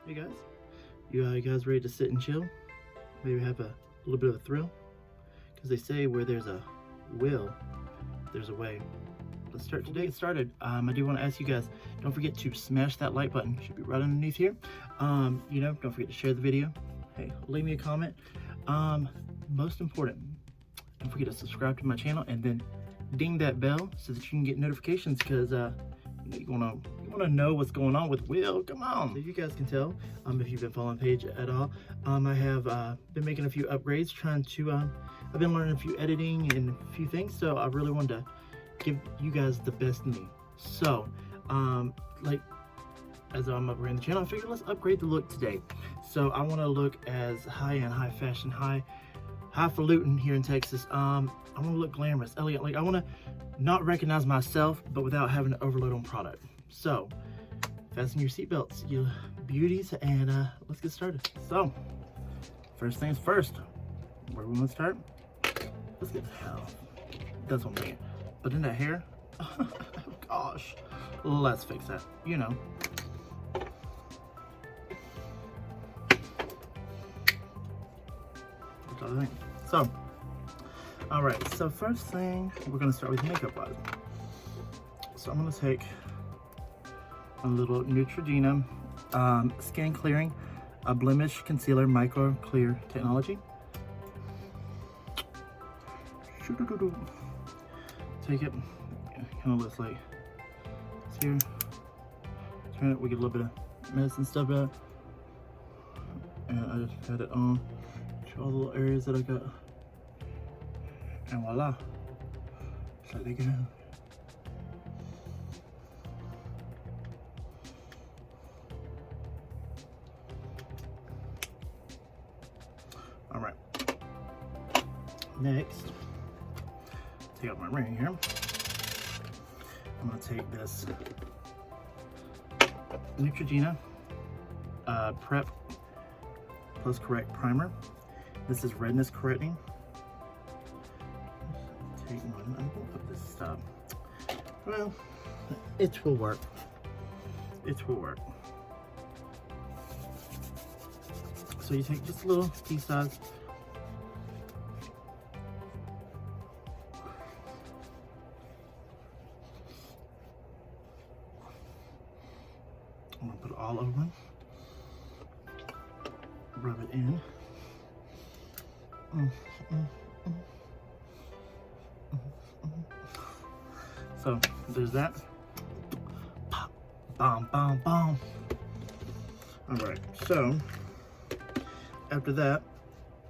Hey guys, you guys ready to sit and chill? Maybe have a little bit of a thrill? Because they say where there's a will, there's a way. Let's start today. Get started. I do want to ask you guys, don't forget to smash that like button. It should be right underneath here. Don't forget to share the video. Hey, leave me a comment. Most important, don't forget to subscribe to my channel and then ding that bell so that you can get notifications, because you wanna know what's going on with Will. Come on. So you guys can tell, if you've been following the page at all, I have been making a few upgrades, I've been learning a few editing and a few things, so I really wanted to give you guys the best of me. So, as I'm upgrading the channel, I figured let's upgrade the look today. So I want to look as high-end, high fashion, highfalutin here in Texas. I want to look glamorous, elegant. Like, I want to not recognize myself, but without having to overload on product. So, fasten your seatbelts, you beauties, and let's get started. So, first things first, where we want to start? Let's get the hell. That's what I'm thinking. But in that hair, oh gosh, let's fix that. You know. What do I think? So, all right. So first thing, we're gonna start with makeup wise. So I'm gonna take a little Neutrogena skin clearing, a blemish concealer, micro clear technology. Take it, kind of looks like it's here. Turn it, we get a little bit of medicine stuff out, and I just pat it on to all the little areas that I got, and voila, it's like they go. All right, next, take out my ring here. I'm gonna take this Neutrogena Prep Plus Correct Primer. This is redness correcting. Take one. I'm gonna put this stuff. Well, it will work. It will work. So you take just a little pea size. I'm gonna put it all over. Rub it in. So there's that. Pop, bomb, bomb, bomb. All right. So after that,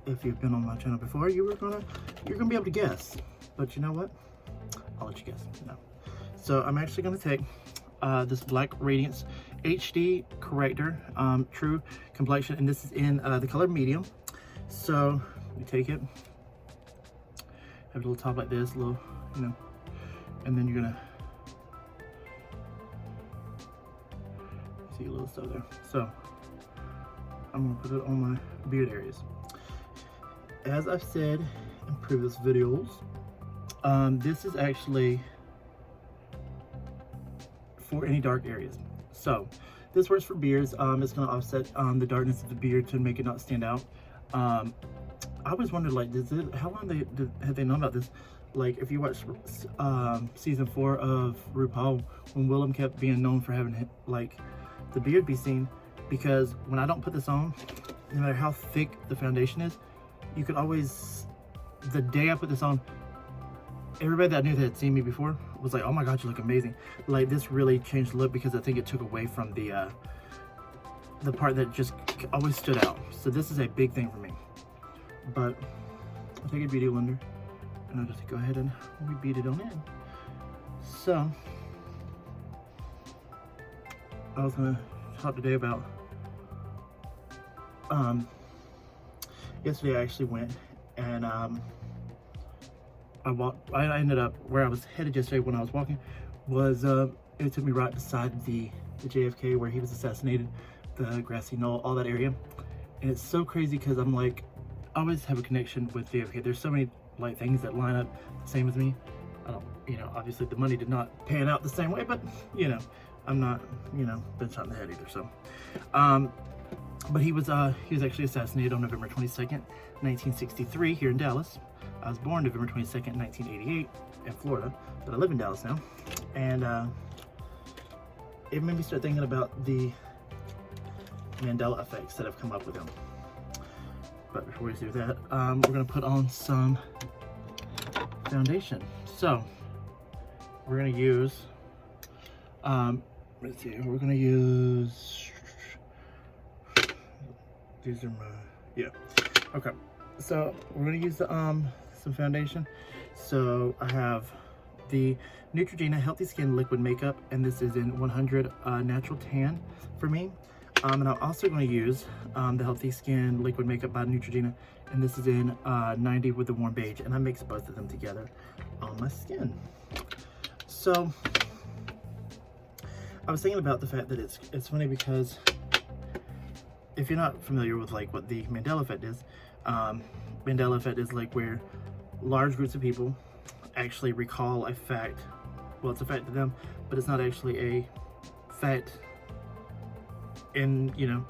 if you've been on my channel before, you're gonna be able to guess. But you know what? I'll let you guess. No. So I'm actually gonna take this Black Radiance HD Corrector True Complexion, and this is in the color medium. So we take it, have a little top like this, little, and then you're gonna see a little stuff there. So I'm gonna put it on my beard areas. As I've said in previous videos, this is actually for any dark areas. So this works for beards. It's gonna offset the darkness of the beard to make it not stand out. I always wondered, like, how long have they known about this? Like if you watch season 4 of RuPaul, when Willem kept being known for having like the beard be seen, because when I don't put this on, no matter how thick the foundation is, you could always, the day I put this on, everybody that I knew that had seen me before was like, oh my god, you look amazing. Like this really changed the look, because I think it took away from the part that just always stood out. So this is a big thing for me. But I'll take a beauty blender and I'll just go ahead and we beat it on in. So I was gonna talk today about yesterday I actually went and I ended up where I was headed yesterday when I was walking was it took me right beside the JFK where he was assassinated, the grassy knoll, all that area. And it's so crazy because I'm like, I always have a connection with JFK. There's so many like things that line up the same as me. I don't, you know, obviously the money did not pan out the same way, but you know, I'm not, you know, been shot in the head either. So, but he was actually assassinated on November 22nd, 1963 here in Dallas. I was born November 22nd, 1988 in Florida, but I live in Dallas now. And it made me start thinking about the Mandela effects that have come up with him. But before we do that, we're gonna put on some foundation. So we're gonna use, let's see, we're gonna use, these are my, yeah, okay. So we're gonna use the, some foundation. So I have the Neutrogena Healthy Skin Liquid Makeup, and this is in 100 Natural Tan for me. And I'm also going to use the Healthy Skin Liquid Makeup by Neutrogena, and this is in 90 with the Warm Beige, and I mix both of them together on my skin. So I was thinking about the fact that it's funny because if you're not familiar with like what the Mandela effect is, Mandela effect is like where large groups of people actually recall a fact. Well, it's a fact to them, but it's not actually a fact in, you know,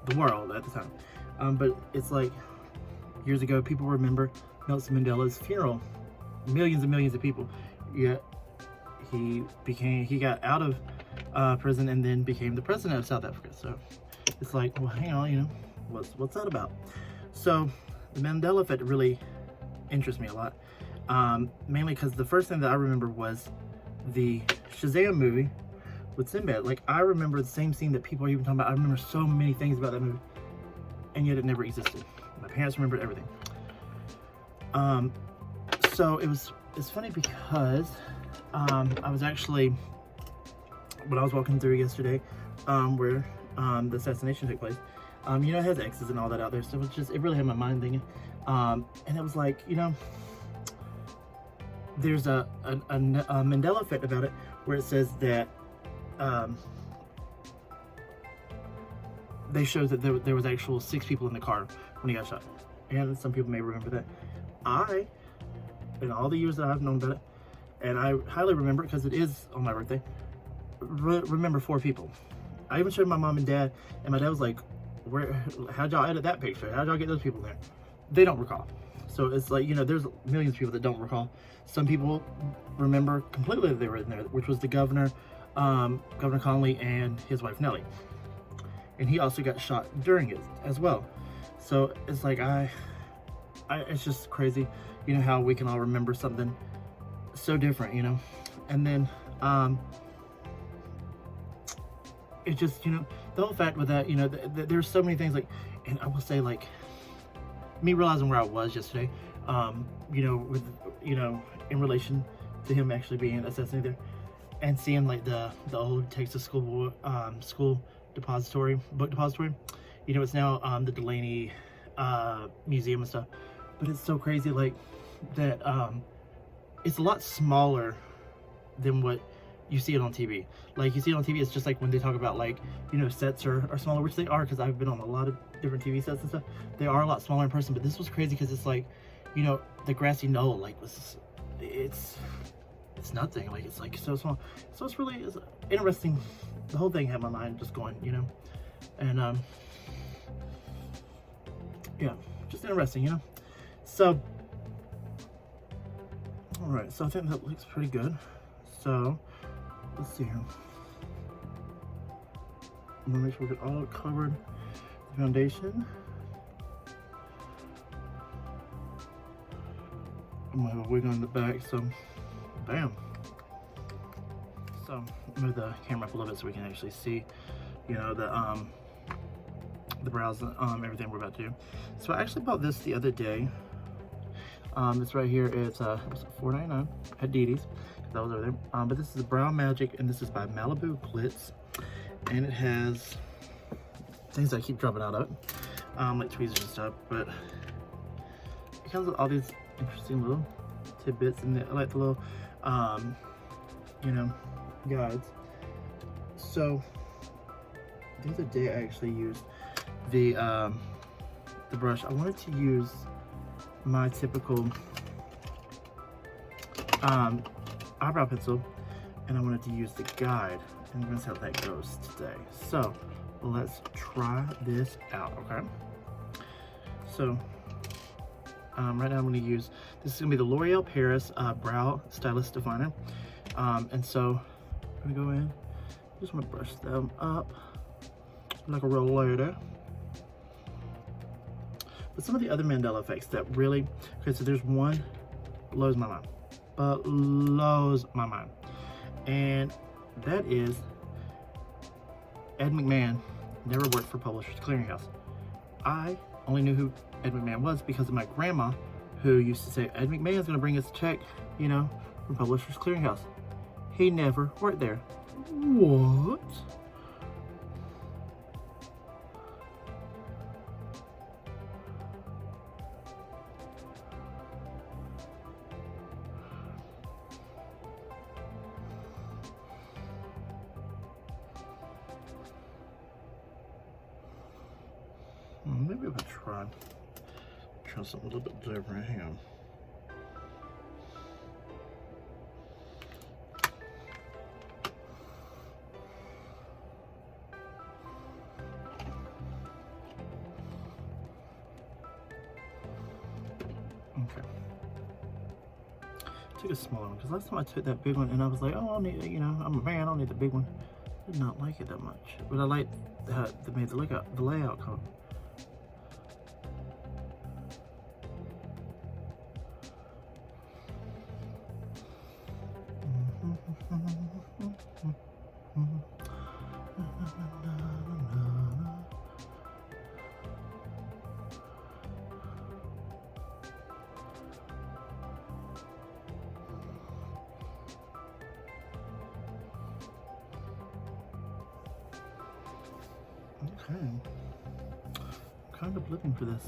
the world at the time. But it's like years ago, people remember Nelson Mandela's funeral, millions and millions of people. Yet he got out of prison and then became the president of South Africa. So it's like, well, hang on, you know, what's that about? So the Mandela effect really interests me a lot, mainly because the first thing that I remember was the Shazam movie with Sinbad. Like, I remember the same scene that people are even talking about. I remember so many things about that movie, and yet it never existed. My parents remembered everything. So it's funny because I was actually, when I was walking through yesterday, where the assassination took place, you know, it has X's and all that out there, so it really had my mind thinking. And it was like, you know, there's a Mandela effect about it, where it says that they showed that there was actual 6 people in the car when he got shot, and some people may remember that. I, in all the years that I've known about it, and I highly remember it because it is on my birthday, remember 4 people. I even showed my mom and dad, and my dad was like, how'd y'all edit that picture? How'd y'all get those people there? They don't recall. So it's like, you know, there's millions of people that don't recall. Some people remember completely that they were in there, which was the governor, Governor Connolly, and his wife Nellie. And he also got shot during it as well. So it's like, it's just crazy, you know, how we can all remember something so different, you know. And then it just, you know, the whole fact with that, you know, there's so many things, like, and I will say, like, me realizing where I was yesterday, you know, with, you know, in relation to him actually being assassinated there, and seeing like the old Texas school depository, book depository, you know, it's now the Delaney museum and stuff. But it's so crazy, like, that it's a lot smaller than what you see it on TV. Like, you see it on TV, it's just like when they talk about, like, you know, sets are smaller, which they are, because I've been on a lot of different TV sets and stuff. They are a lot smaller in person, but this was crazy because it's like, you know, the grassy knoll, like, it's nothing. Like, it's like so small. So it's interesting. The whole thing had my mind just going, you know, and yeah, just interesting, you know. So Alright, so I think that looks pretty good. So, let's see here. I'm gonna make sure we get all covered the foundation. I'm gonna have a wig on the back, so bam. So move the camera up a little bit so we can actually see, you know, the brows, everything we're about to do. So I actually bought this the other day. It's right here. It's $4.99 at Didi's. That was over there. But this is Brow Magic, and this is by Malibu Glitz, and it has things that I keep dropping out of it, like tweezers and stuff. But it comes with all these interesting little tidbits, and I like the little, you know, guides. So the other day I actually used the brush. I wanted to use my typical eyebrow pencil, and I wanted to use the guide, and we're gonna see how that goes today. So let's try this out, okay? So right now I'm gonna use, this is gonna be the L'Oreal Paris Brow Stylist Definer. And so I'm gonna go in, just wanna brush them up like a rollator. But some of the other Mandela effects that really, okay, so there's one, blows my mind, and that is Ed McMahon never worked for Publishers Clearinghouse. I only knew who Ed McMahon was because of my grandma, who used to say, Ed McMahon's gonna bring us a check, you know, from Publishers Clearinghouse. He never worked there. What? Maybe if I try something a little bit different here. Okay. Take a smaller one, because last time I took that big one and I was like, oh, I'll need it, you know, I'm a man, I don't need the big one. I did not like it that much, but I like how they made the layout come. Okay, I'm kind of looking for this.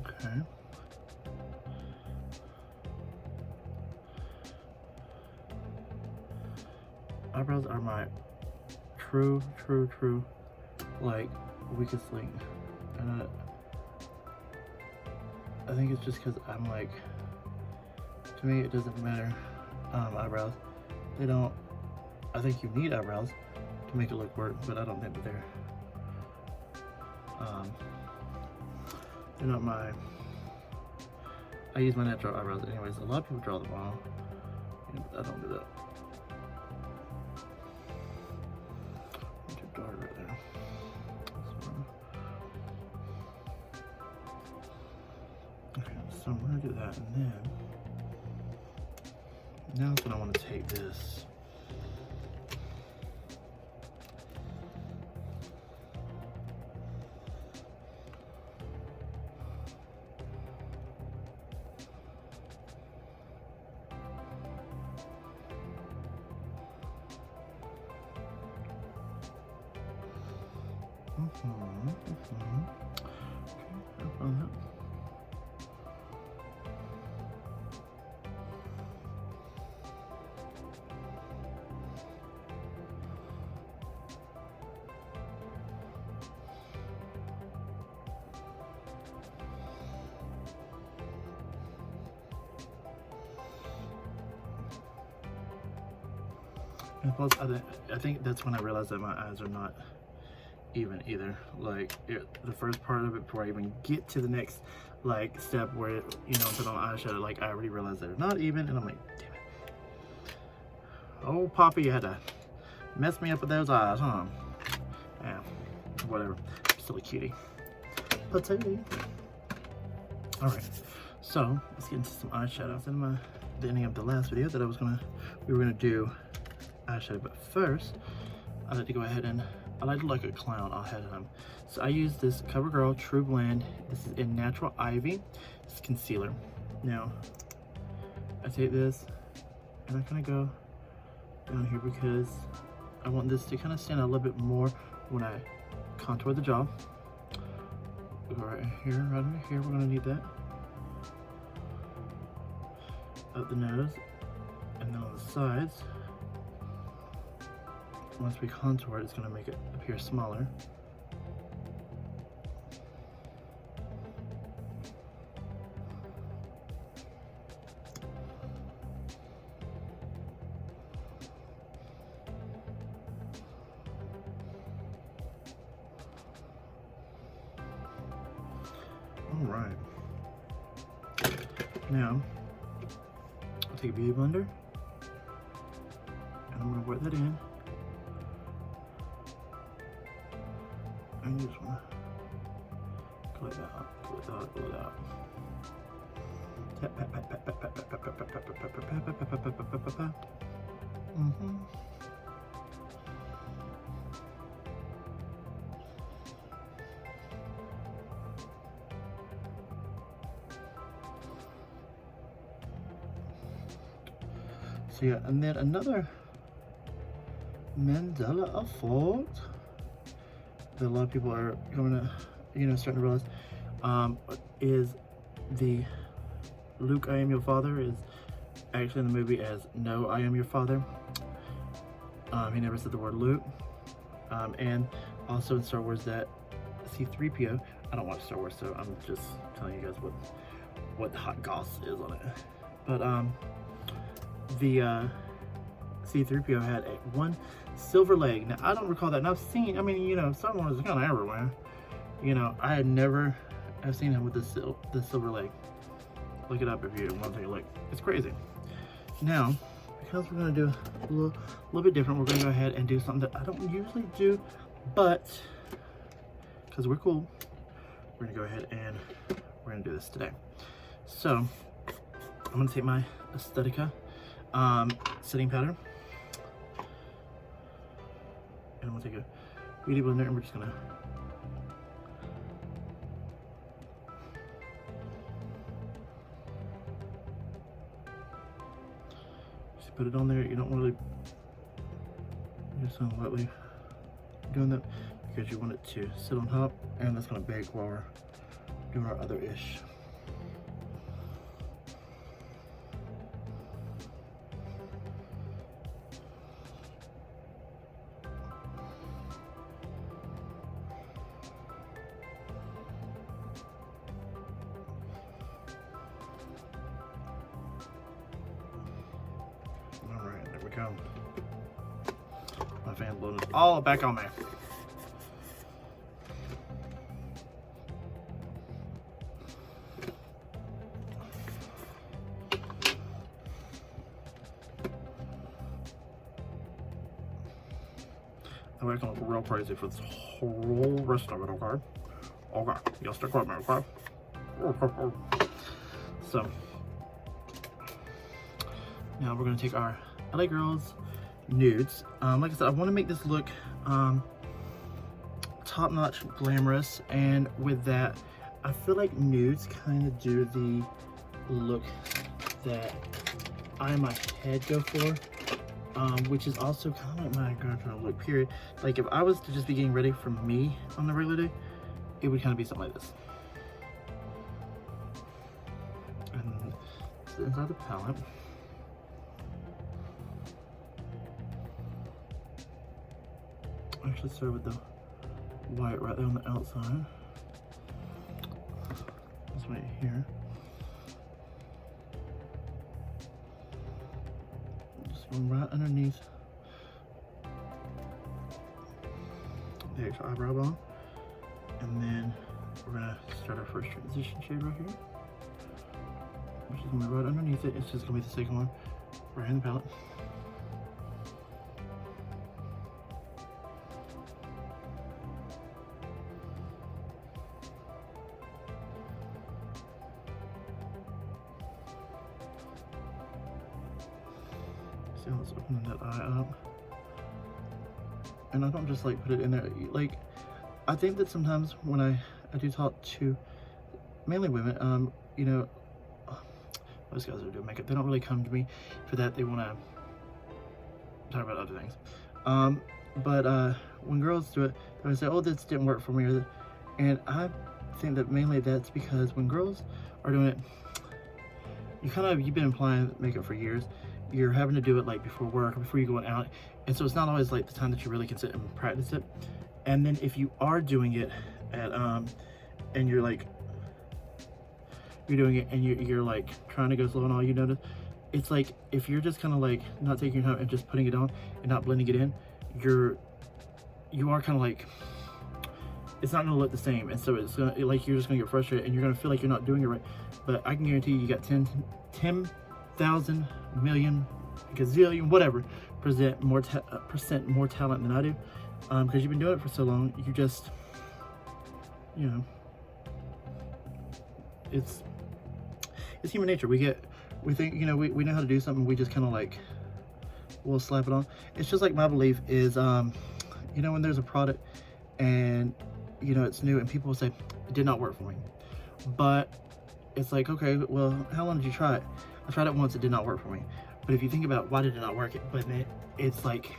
Okay. Eyebrows are my true, like, weakest link. And I think it's just because I'm like, to me it doesn't matter, eyebrows. They don't, I think you need eyebrows to make it look work, but I don't think that they're not my, I use my natural eyebrows anyways. A lot of people draw them all, but I don't do that. Too dark right there. Okay, so I'm gonna do that, and then now that's when I want to take this. And plus, I think that's when I realized that my eyes are not even either. Like the first part of it, before I even get to the next like step where, you know, put on eyeshadow, like I already realized they're not even, and I'm like, damn it. Oh, Poppy, you had to mess me up with those eyes, huh? Yeah, whatever. Silly cutie. Patootie. All right, so let's get into some eyeshadows. In the ending of the last video that we were gonna do eyeshadow, but first I like to go ahead and I like to look like a clown ahead of them. So I use this CoverGirl True Blend. This is in Natural Ivy. It's concealer. Now I take this and I kind of go down here because I want this to kind of stand out a little bit more when I contour the jaw. Go right here, right over here. We're gonna need that. Up the nose, and then on the sides. Once we contour it, it's gonna make it appear smaller. All right. Now, I'll take a beauty blender, and I'm gonna wet that in. And you just wanna go like that, pull it out, pull it out. Tap, pat, pat, pat, pat, pat, pat, pat, pat, pat, pat, pat, pat, pat, pat, pat, pat, pat, pat. So yeah, and then another Mandela effect that a lot of people are going to, you know, starting to realize, is the Luke, I am your father, is actually in the movie as No, I am your father. He never said the word Luke. And also in Star Wars that C-3PO, I don't watch Star Wars, so I'm just telling you guys what the hot goss is on it. But the C-3PO had one silver leg. Now, I don't recall that. And I've seen, I mean, you know, Star Wars is kind of everywhere. You know, I had never have seen him with the silver leg. Look it up if you want to take a look. It's crazy. Now, because we're going to do a little bit different, we're going to go ahead and do something that I don't usually do, but because we're cool, we're going to go ahead and we're going to do this today. So, I'm going to take my Aesthetica setting powder, and I'm going to take a beauty blender, and we're just going to put it on there. You don't want to just lightly doing that because you want it to sit on top, and that's going to bake while we're doing our other ish. Go. My fan's blowing all back on me. I'm going to look real crazy for this whole rest of it, okay? Okay, you'll stick with me, okay? So, now we're going to take our LA Girls nudes. Like I said, I want to make this look top-notch, glamorous, and with that, I feel like nudes kind of do the look that I and my head go for, which is also kind of like my girlfriend look, period. Like if I was to just be getting ready for me on a regular day, it would kind of be something like this. And it's inside the palette. Actually start with the white right there on the outside. This right here. Just one right underneath the extra eyebrow bone. And then we're gonna start our first transition shade right here, which is gonna be right underneath it. It's just gonna be the second one right in the palette. See how it's opening that eye up. And I don't just like put it in there. Like, I think that sometimes when I do talk to mainly women, you know, most guys are doing makeup, they don't really come to me for that. They want to talk about other things. But when girls do it, they say, oh, this didn't work for me. And I think that mainly that's because when girls are doing it, you've been applying makeup for years. You're having to do it like before work or before you're going out. And so it's not always like the time that you really can sit and practice it. And then if you are doing it at, and you're doing it and you're like trying to go slow and all, you notice, it's like, if you're just kind of like not taking your time and just putting it on and not blending it in, you are kind of like, it's not gonna look the same. And so it's gonna, like, you're just gonna get frustrated and you're gonna feel like you're not doing it right. But I can guarantee you got 10,000 million, gazillion, whatever, percent more talent than I do, because you've been doing it for so long. You just, you know, it's human nature. We think, you know, we know how to do something. We just kind of like, we'll slap it on. It's just like, my belief is, you know, when there's a product and, you know, it's new and people will say, it did not work for me. But it's like, okay, well, how long did you try it? I tried it once, it did not work for me. But if you think about why did it not work, it's like,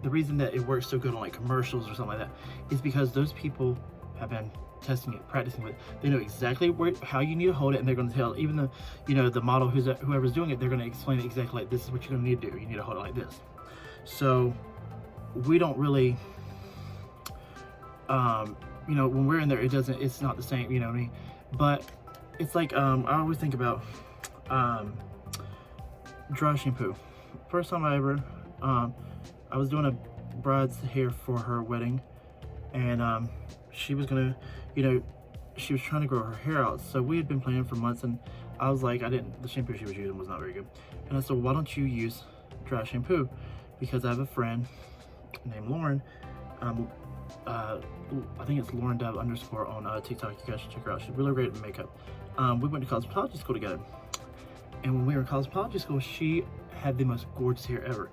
the reason that it works so good on like commercials or something like that is because those people have been testing it, practicing with it. They know exactly how you need to hold it, and they're going to tell, even the, you know, the model, whoever's doing it, they're going to explain it exactly like, this is what you're going to need to do. You need to hold it like this. So we don't really, you know, when we're in there, it's not the same, you know what I mean? But it's like, I always think about dry shampoo. First time I ever, I was doing a bride's hair for her wedding, and she was gonna, you know, she was trying to grow her hair out. So we had been planning for months, and I was like, the shampoo she was using was not very good. And I said, why don't you use dry shampoo? Because I have a friend named Lauren, I think it's Lauren Dove _ on TikTok. You guys should check her out. She's really great at makeup. We went to cosmetology school together. And when we were in cosmetology school, she had the most gorgeous hair ever.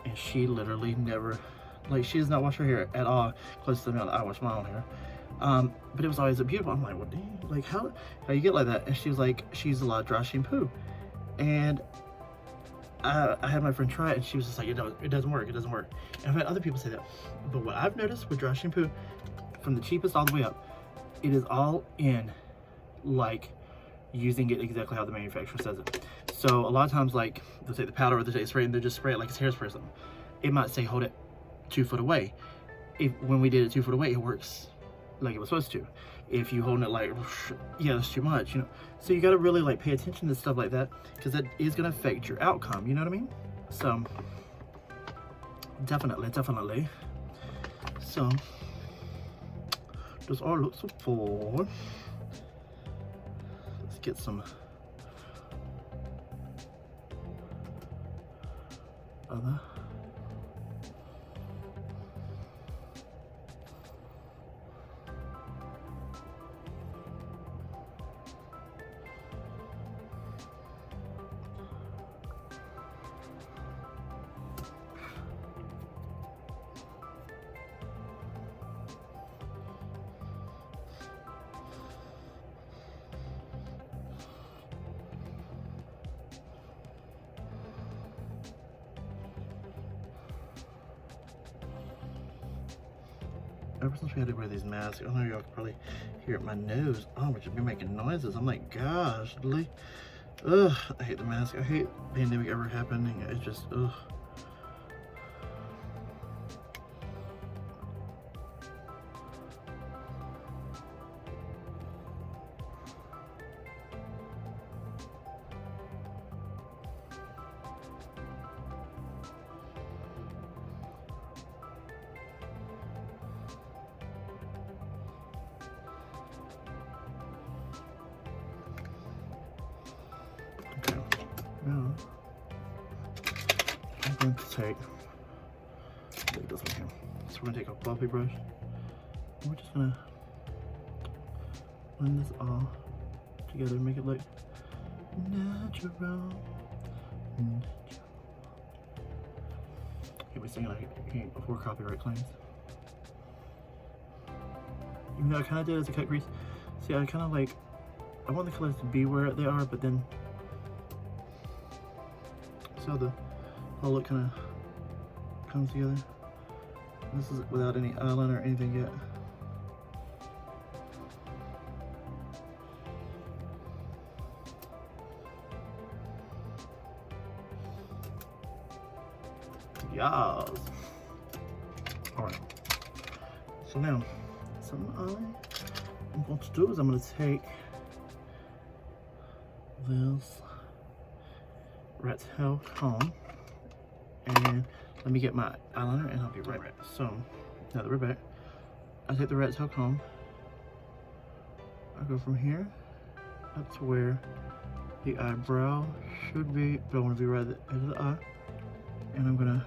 And she literally never, like, she does not wash her hair at all, close to the amount that I wash my own hair. But it was always beautiful. I'm like, what, like, how you get like that? And she was like, she used a lot of dry shampoo. And I had my friend try it, and she was just like, it doesn't work. And I've had other people say that. But what I've noticed with dry shampoo, from the cheapest all the way up, it is all in, like, using it exactly how the manufacturer says it. So a lot of times, like, they'll take the powder or they'll take the spray and they'll just spray it like it's hairspray or something. It might say hold it 2 foot away. When we did it 2 foot away, it works like it was supposed to. If you hold it like, yeah, that's too much, you know. So you got to really like pay attention to stuff like that, because that is going to affect your outcome, you know what I mean? So definitely. So those all look so full. Let's get some other. Ever since we had to wear these masks, I know y'all can probably hear it, my nose, oh, it should be making noises. I'm like, gosh, ugh, I hate the mask. I hate the pandemic ever happening. It's just, ugh. now I'm going to take this one here. So we're gonna take a fluffy brush and we're just gonna blend this all together and make it look natural. Can't be singing like before copyright claims. Even though I kind of did as a cut crease. See, I kind of like, I want the colors to be where they are, but then see how the whole look kind of comes together. And this is without any eyeliner or anything yet. Yes. Alright. So now, something I'm going to do is I'm going to take this rat tail comb and let me get my eyeliner and I'll be right back. So, now that we're back, I take the rat tail comb, I go from here up to where the eyebrow should be, but I want to be right at the edge of the eye, and I'm going to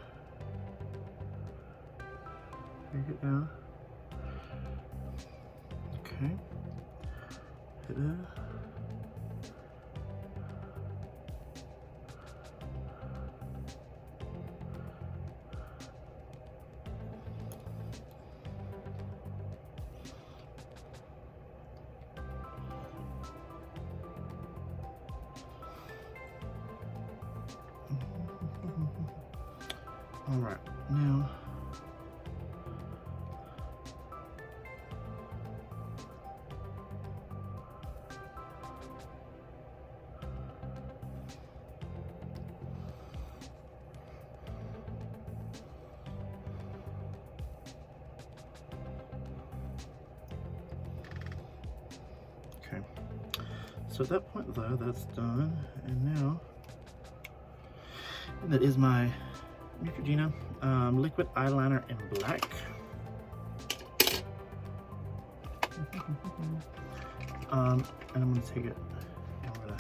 take it down. Okay. Hit that. All right, now okay, so at that point though, that's done, and now that is my Neutrogena liquid eyeliner in black. And I'm gonna take it and we're gonna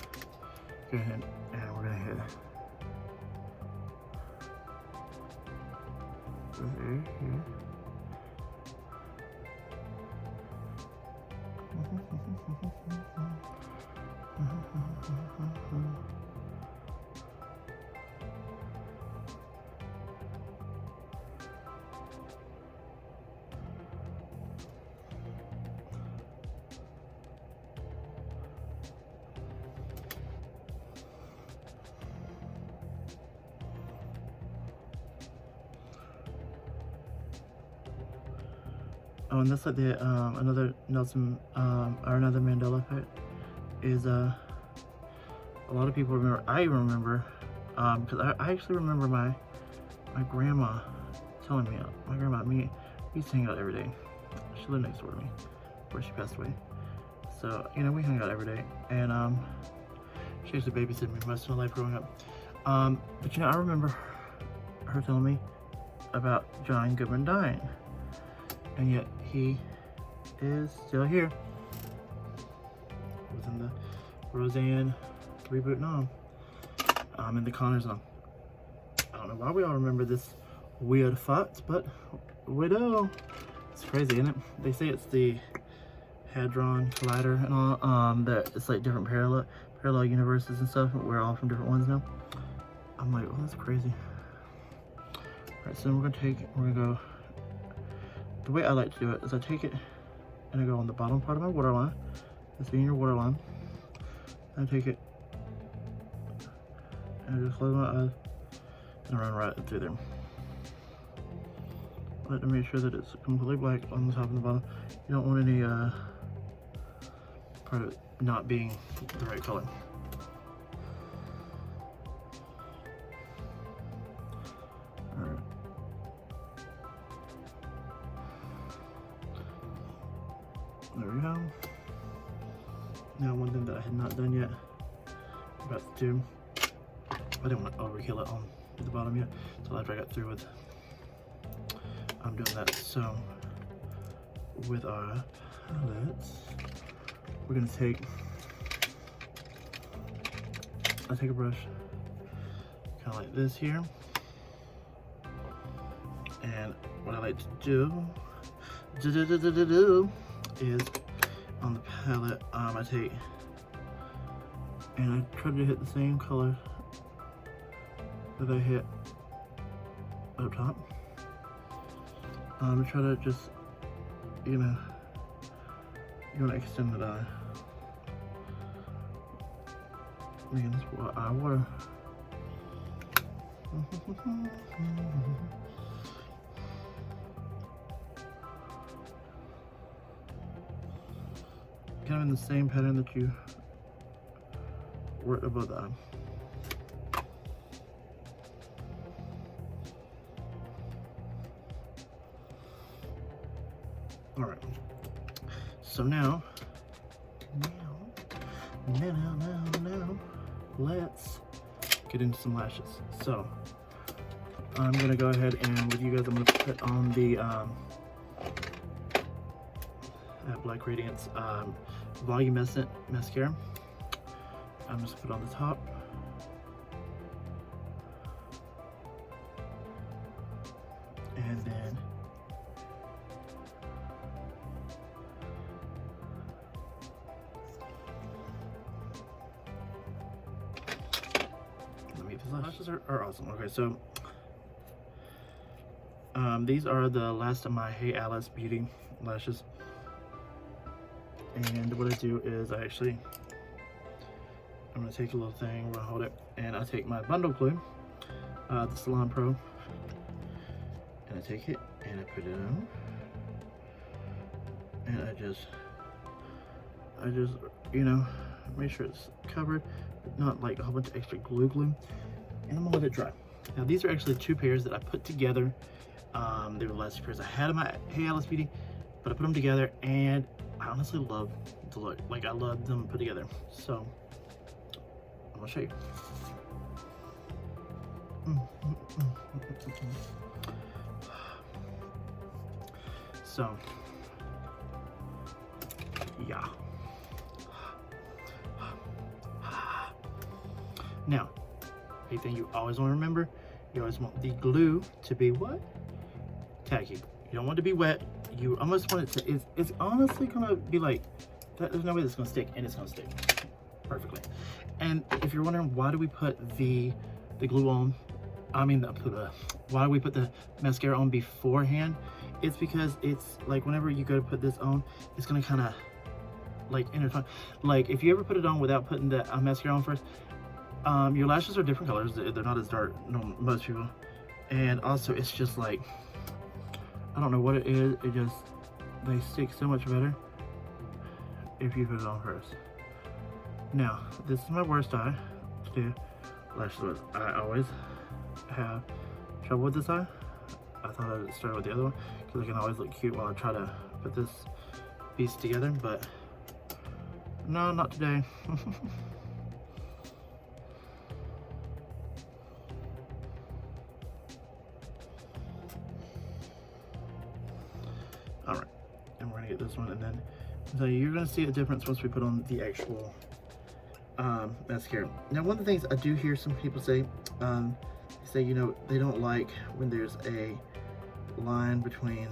go ahead and we're gonna hit this area here. Oh, and that's like the another Nelson or another Mandela effect is a lot of people remember. I remember because I actually remember my grandma telling me, we used to hang out every day. She lived next door to me before she passed away. So you know, we hung out every day, and she used to babysit me most of my life growing up. But you know, I remember her telling me about John Goodman dying. And yet he is still here. He was in the Roseanne reboot and all. In the Connors and all. I don't know why we all remember this weird fact, but we do. It's crazy, isn't it? They say it's the Hadron Collider and all. That it's like different parallel universes and stuff. We're all from different ones now. I'm like, oh, that's crazy. Alright, so we're gonna go. The way I like to do it is I take it and I go on the bottom part of my waterline. This being your waterline. I take it and I just close my eyes and run right through there. I like to make sure that it's completely black on the top and the bottom. You don't want any part of it not being the right color. Alright. There we go. Now one thing that I had not done yet, I'm about to do, I didn't want to overkill it on the bottom yet, until after I got through with, I'm doing that. So with our palettes, we're going to take, I take a brush kind of like this here. And what I like to do is on the palette, I take and I try to hit the same color that I hit up top. I try to just, you know, you want to extend the eye. Man, this eye water. Kind of in the same pattern that you worked above the eye. All right. So now, let's get into some lashes. So I'm gonna go ahead and with you guys, I'm gonna put on the Black Radiance Voluminescent mascara. I'm just put on the top. And then these lashes are awesome. Okay, so these are the last of my Hey Alice Beauty lashes. And what I do is I'm gonna take a little thing, we're gonna hold it, and I take my bundle glue, the Salon Pro, and I take it and I put it on, and I just, you know, make sure it's covered, not like a whole bunch of extra glue, and I'm gonna let it dry. Now these are actually two pairs that I put together. They were the last two pairs I had in my Hey Alice Beauty, but I put them together and I honestly love the look. Like, I love them put together. So I'm gonna show you. So yeah. Now, a thing you always want to remember, you always want the glue to be what? Tacky. You don't want it to be wet. You almost want it to, it's honestly gonna be like, there's no way that's gonna stick, and it's gonna stick perfectly. And if you're wondering why do we put the glue on, why do we put the mascara on beforehand? It's because it's like whenever you go to put this on, it's gonna kind of like intertwine. Like if you ever put it on without putting the mascara on first, your lashes are different colors. They're not as dark, most people. And also it's just like, I don't know what it is, it just, they stick so much better if you put it on first. Now, this is my worst eye to do lashes with. I always have trouble with this eye. I thought I'd start with the other one because it can always look cute while I try to put this piece together, but no, not today. Alright, and we're gonna get this one, and then so you're gonna see a difference once we put on the actual mascara. Now, one of the things I do hear some people say, you know, they don't like when there's a line between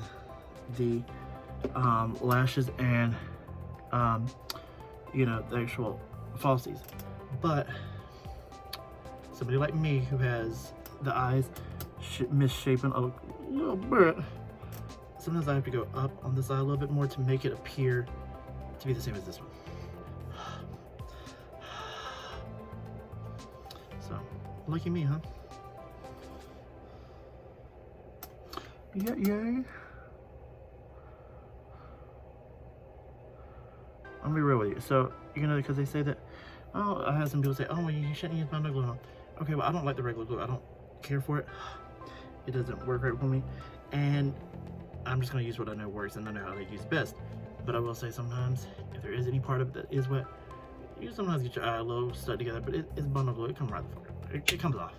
the lashes and you know, the actual falsies. But somebody like me who has the eyes misshapen a little bit, sometimes I have to go up on this eye a little bit more to make it appear to be the same as this one. So, lucky me, huh? Yeah, yeah. I'm gonna be real with you. So, you know, because they say that, oh, I had some people say, oh, well, you shouldn't use bundle glue. Okay, well, I don't like the regular glue. I don't care for it. It doesn't work right for me. And I'm just gonna use what I know works and I know how to use best. But I will say sometimes, if there is any part of it that is wet, you sometimes get your eye a little stuck together, but it's bundle glue. It comes right the fuck out. It comes off.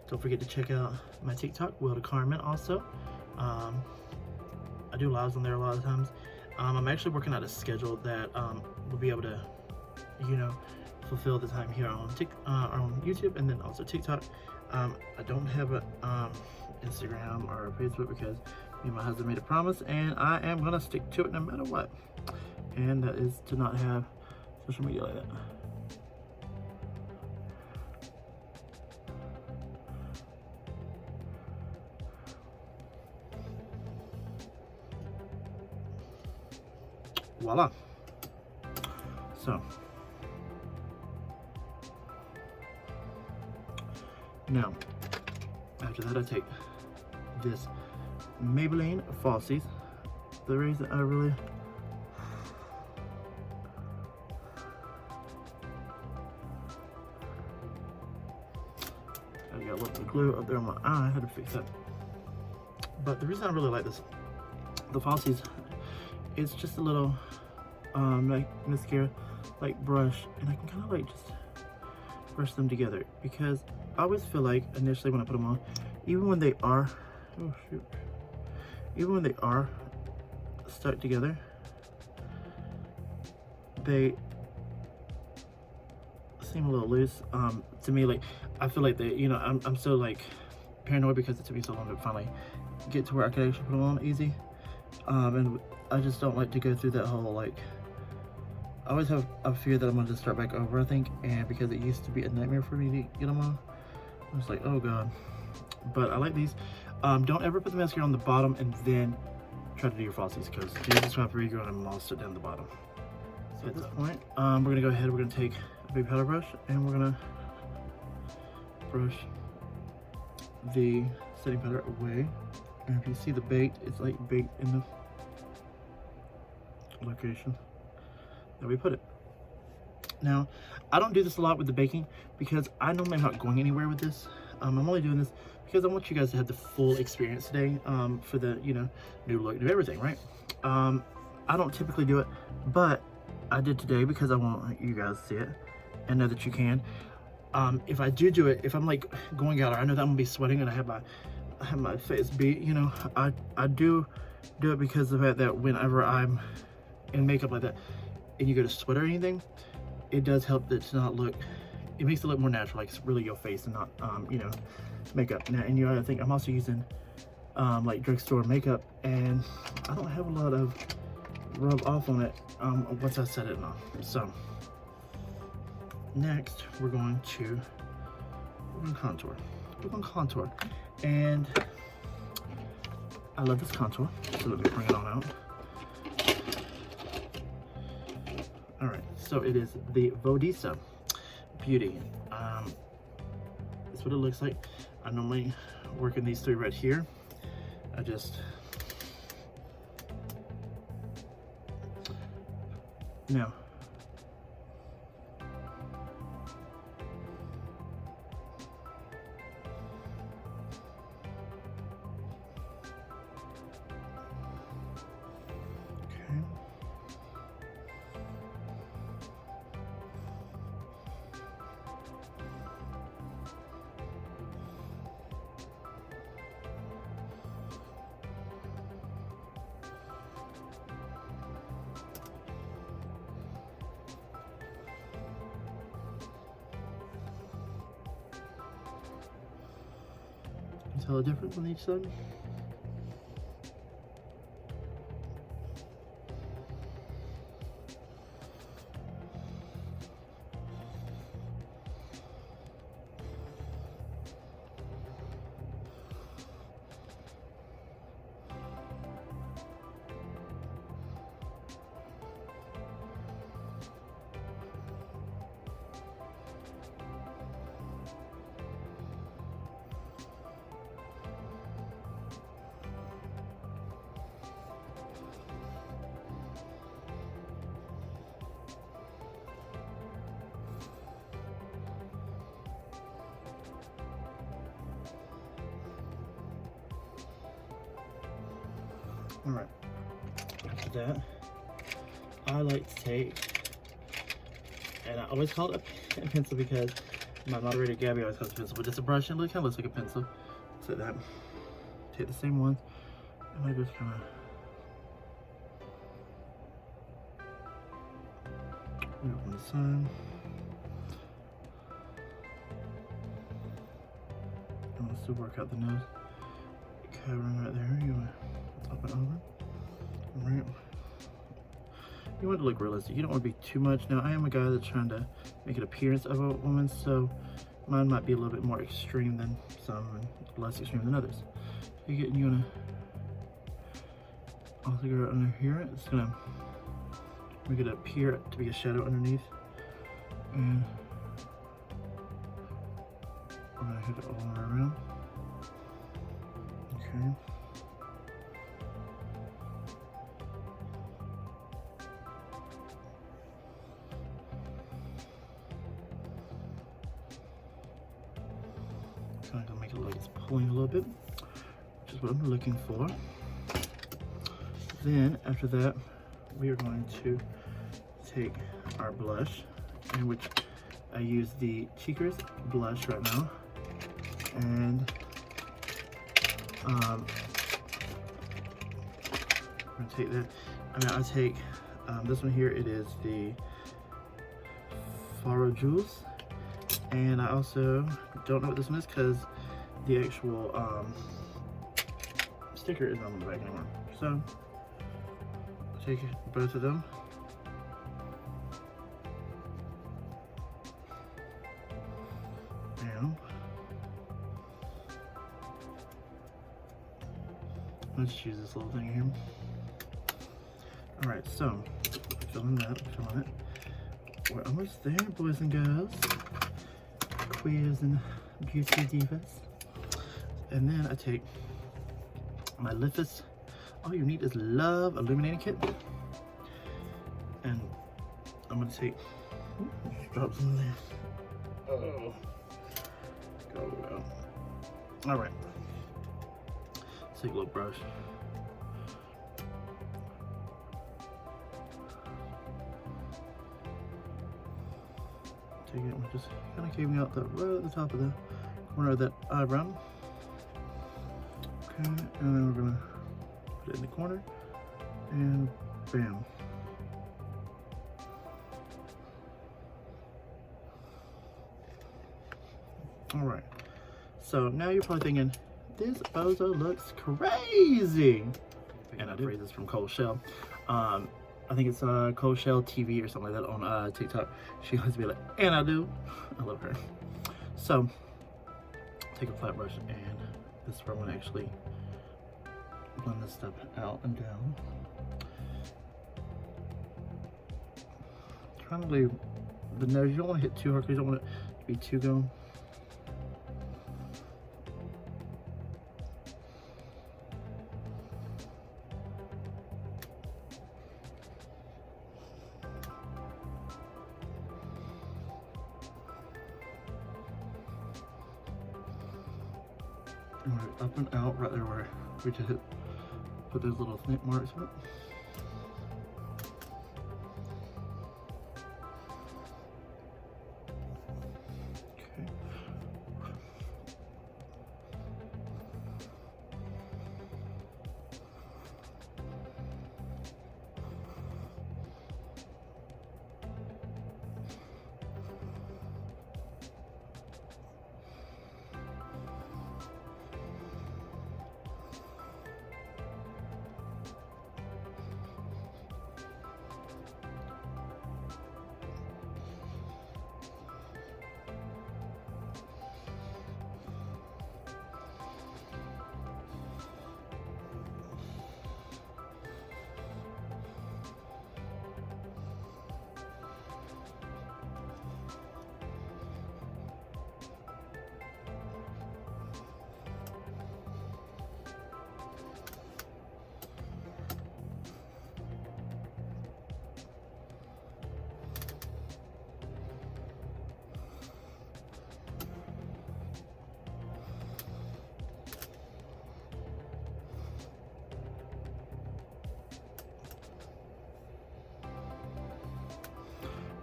Don't forget to check out my TikTok, Will to Carmen, also. I do lives on there a lot of times. I'm actually working out a schedule that will be able to, you know, fulfill the time here on YouTube and then also TikTok. I don't have a Instagram or Facebook because me and my husband made a promise, and I am gonna stick to it no matter what. And that is to not have social media like that. Voila. So now after that I take this Maybelline Falsies. The reason I really I got a little bit of glue up there on my eye, I had to fix that. But the reason I really like this, the Falsies, it's just a little like mascara like brush, and I can kind of like just brush them together, because I always feel like initially when I put them on, even when they are stuck together, they seem a little loose to me. Like I feel like they, you know, I'm so like paranoid because it took me so long to finally get to where I could actually put them on easy, and I just don't like to go through that whole, like, I always have a fear that I'm going to start back over, I think, and because it used to be a nightmare for me to get them on, I was like, oh god. But I like these. Don't ever put the mascara on the bottom and then try to do your Falsies, because you're just going to have to regrow and lost it down the bottom. So at this point, we're going to go ahead, we're going to take a big powder brush, and we're going to brush the setting powder away. And if you see the bait, it's like baked in the location that we put it. Now, I don't do this a lot with the baking because I normally am not going anywhere with this. I'm only doing this because I want you guys to have the full experience today, for the, you know, new look, new everything, right? I don't typically do it, but I did today because I want you guys to see it and know that you can. If I do it, if I'm like going out, or I know that I'm gonna be sweating and I have my face beat, you know, I do it because of the fact that whenever I'm in makeup like that and you go to sweat or anything, it does help that to not look, it makes it look more natural, like it's really your face and not you know, makeup. Now, and you know, I think I'm also using like drugstore makeup, and I don't have a lot of rub off on it once I set it on. So next we're going to contour. We're going to contour, and I love this contour, so let me bring it on out. All right, so it is the Vodisa Beauty. That's what it looks like. I normally work in these three right here. I just now. Tell the difference on each side. All right, after that, I like to take, and I always call it a pencil because My moderator Gabby always calls it a pencil, but it's a brush and it kind of looks like a pencil. So that, take the same ones, and I just kind of on the side. I want to still work out the nose. Covering right there. You want to up and over. Right. You want it to look realistic. You don't want to be too much. Now, I am a guy that's trying to make an appearance of a woman, so mine might be a little bit more extreme than some and less extreme than others. You want to also go right under here. It's going to make it appear to be a shadow underneath. And we're going to hit it all the way around. Okay. Kind of gonna make it look like it's pulling a little bit, which is what I'm looking for. Then after that, we are going to take our blush, in which I use the Cheekers blush right now, and I'm gonna take that. I take this one here. It is the Faro Juice, and I also don't know what this one is because the actual sticker is not on the back anymore. So take both of them. And let's use this little thing here. All right, so filling that, filling it. We're almost there, boys and girls, queers and beauty divas. And then I take my Liffus All You Need Is Love Illuminating Kit, and I'm gonna take, drop some in there. Oh, go. All right, let's take a little brush. Take it, we're just kind of caving out the right at the top of the corner of that eyebrow. Okay, and then we're gonna put it in the corner, and bam. All right, so now you're probably thinking, this bozo looks crazy. And I do. This from Cold Shell. I think it's Cold Shell TV or something like that on TikTok. She likes to be like, and I do. I love her. So, take a flat brush, and this is where I'm gonna actually blend this stuff out and down. Trying to leave the nose, you don't want to hit too hard because you don't want it to be too gone. And we're up and out right there where we just hit, put those little snip marks in it. Okay.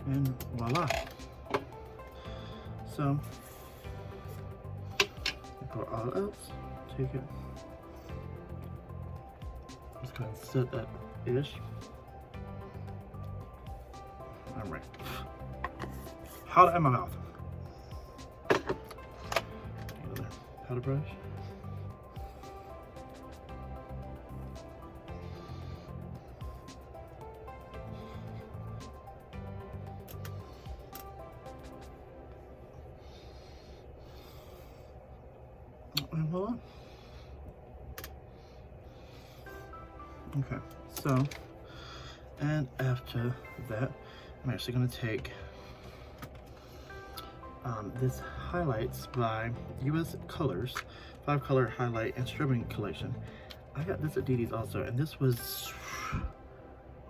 And voila. So, for all else, take it. Let's go ahead and set that ish. All right. Hot in my mouth. Another powder brush. And voila. Okay, so, and after that, I'm actually going to take this Highlights by US Colors 5-color highlight and stripping collection. I got this at DD's also, and this was, I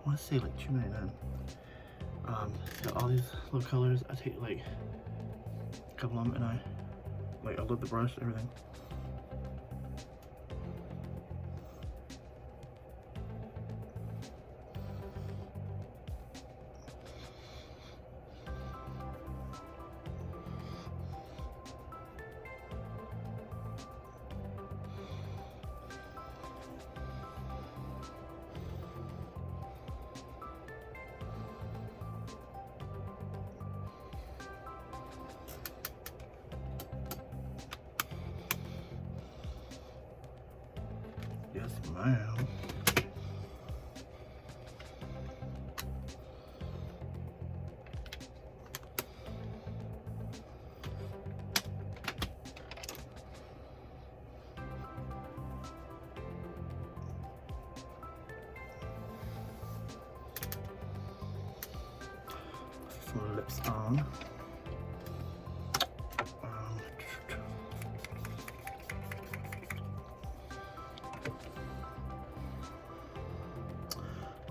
want to say like $2.99. It's got all these little colors. I take like a couple of them, and I love the brush, everything. Yes, ma'am. Some lips on.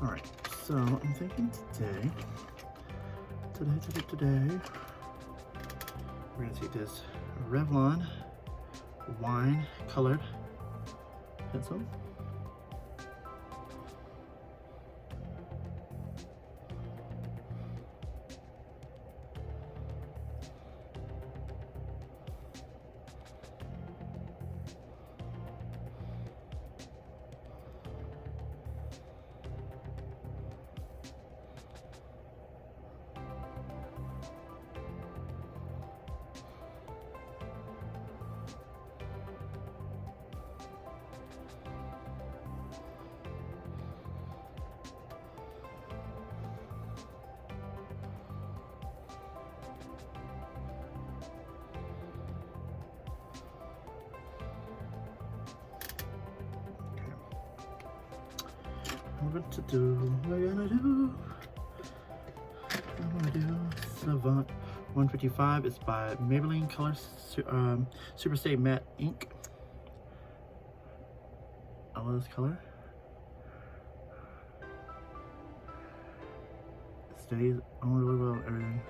All right, so I'm thinking today, we're gonna take this Revlon wine colored pencil. We're gonna do Savant 155. It's by Maybelline Color Super Stay Matte Ink. I love this color. It stays on really well with everything.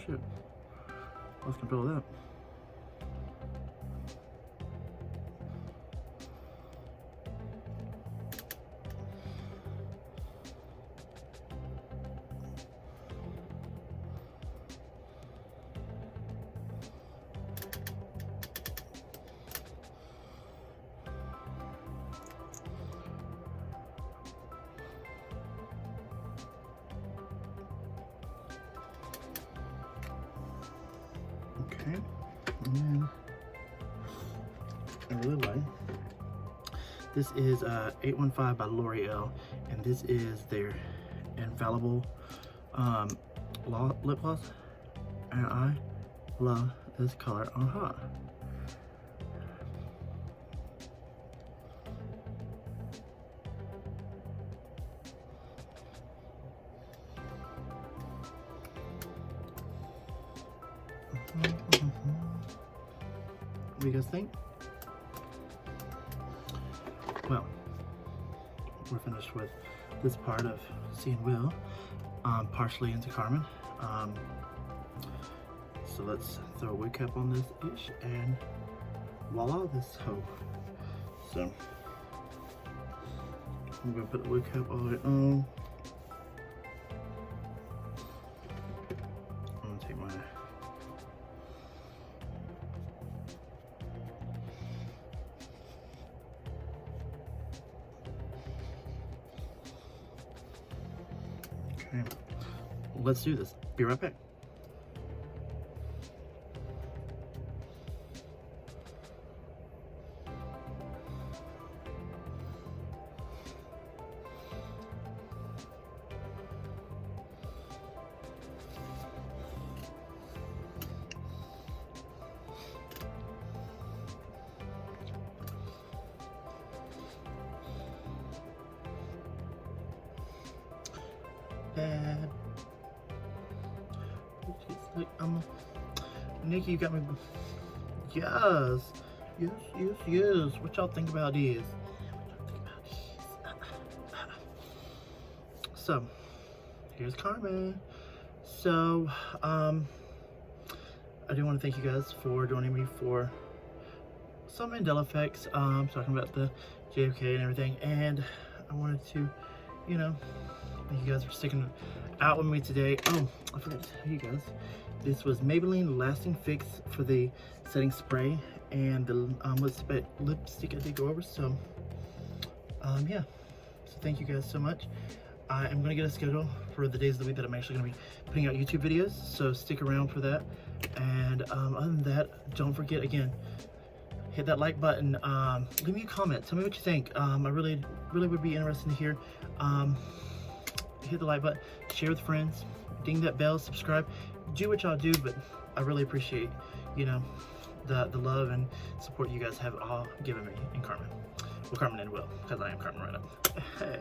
Shit. Lost control of that. Okay, and then a really light. This is 815 by L'Oreal, and this is their infallible lip gloss, and I love this color on hot. What do you guys think? Well, we're finished with this part of Seeing Will, partially into Carmen. So let's throw a wig cap on this ish, and voila, this hoe. So I'm gonna put the wood cap all the way on. I'm gonna take my okay. Let's do this. Be right back. Bad. It's like Nikki, you got me. Yes, yes. What y'all think about this? So, here's Carmen. So, I do want to thank you guys for joining me for some Mandela effects. Talking about the JFK and everything, and I wanted to, you know, thank you guys for sticking out with me today. Oh, I forgot to tell you guys, this was Maybelline Lasting Fix for the setting spray and the lipstick I did go over. So, yeah. So thank you guys so much. I am gonna get a schedule for the days of the week that I'm actually gonna be putting out YouTube videos. So stick around for that. And other than that, don't forget again, hit that like button. Leave me a comment. Tell me what you think. I really would be interested to hear. Hit the like button, share with friends, ding that bell, subscribe, do what y'all do. But I really appreciate, you know, the love and support you guys have all given me and Carmen. Well, Carmen and Will, because I am Carmen right now. Hey.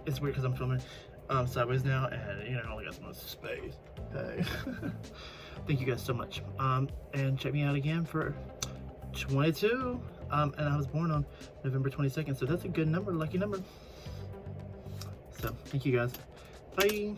It's weird because I'm filming sideways now, and you know, I only got so much space. Hey. Thank you guys so much. And check me out again for 22. And I was born on November 22nd, so that's a good number, lucky number. So, thank you guys. Bye.